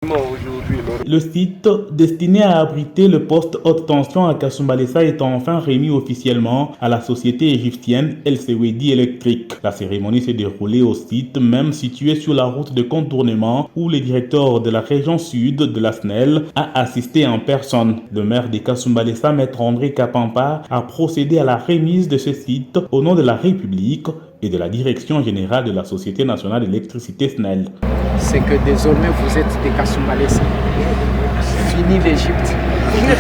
Le site destiné à abriter le poste haute tension à Kasumbalesa est enfin remis officiellement à la société égyptienne El Sewedi Electric. La cérémonie s'est déroulée au site même situé sur la route de contournement où le directeur de la région sud de la SNEL a assisté en personne. Le maire de Kasumbalesa, Maître André Kapampa, a procédé à la remise de ce site au nom de la République et de la Direction générale de la Société nationale d'électricité SNEL. C'est que désormais vous êtes des Kasumbalesa. Fini l'Égypte. Fini.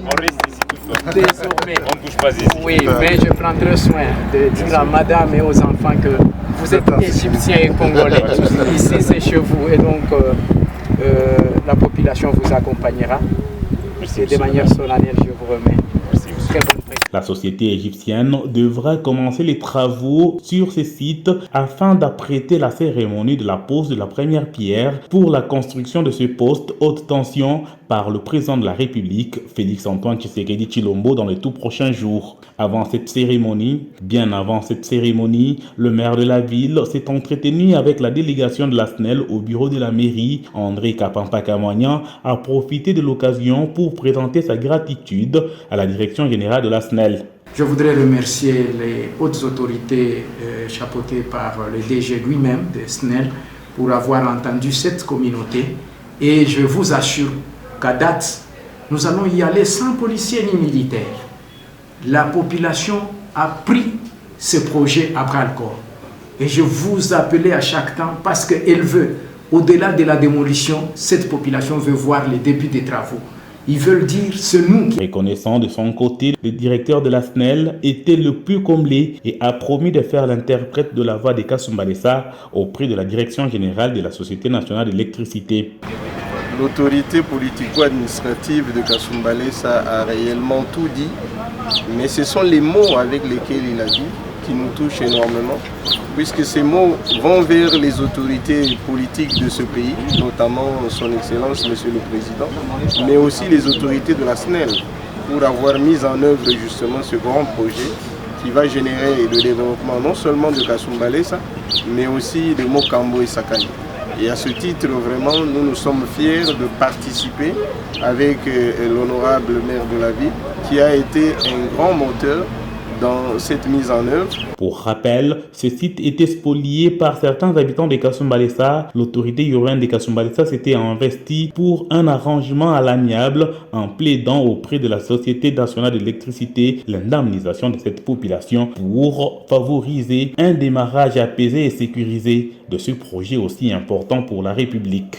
On reste ici tout seul. Désormais. On ne bouge pas ici. Oui, mais je prendrai soin de dire à madame et aux enfants que vous êtes égyptiens et congolais. Ici c'est chez vous et donc la population vous accompagnera. Et de manière solennelle, je vous remets. Très bonne fête. La société égyptienne devra commencer les travaux sur ces sites afin d'apprêter la cérémonie de la pose de la première pierre pour la construction de ce poste haute tension par le président de la République, Félix-Antoine Tshisekedi Tshilombo, dans les tout prochains jours. Bien avant cette cérémonie, le maire de la ville s'est entretenu avec la délégation de la SNEL au bureau de la mairie. André Kapampa Kamwanyan a profité de l'occasion pour présenter sa gratitude à la direction générale de la SNEL. Je voudrais remercier les hautes autorités chapeautées par le DG lui-même de SNEL pour avoir entendu cette communauté et je vous assure qu'à date, nous allons y aller sans policiers ni militaires. La population a pris ce projet à bras-le-corps et je vous appelle à chaque temps parce qu'elle veut, au-delà de la démolition, cette population veut voir le début des travaux. Ils veulent dire, c'est nous qui... Reconnaissant de son côté, le directeur de la SNEL était le plus comblé et a promis de faire l'interprète de la voix de Kasumbalesa auprès de la direction générale de la Société nationale d'électricité. L'autorité politico-administrative de Kasumbalesa a réellement tout dit, mais ce sont les mots avec lesquels il a dit qui nous touchent énormément, puisque ces mots vont vers les autorités politiques de ce pays, notamment son Excellence, Monsieur le Président, mais aussi les autorités de la SNEL, pour avoir mis en œuvre justement ce grand projet qui va générer le développement non seulement de Kasumbalesa, mais aussi de Mokambo et Sakani. Et à ce titre, vraiment, nous sommes fiers de participer avec l'honorable maire de la ville, qui a été un grand moteur dans cette mise en œuvre. Pour rappel, ce site était spolié par certains habitants de Kasumbalesa. L'autorité urbaine de Kasumbalesa s'était investie pour un arrangement à l'amiable en plaidant auprès de la Société nationale d'électricité l'indemnisation de cette population pour favoriser un démarrage apaisé et sécurisé de ce projet aussi important pour la République.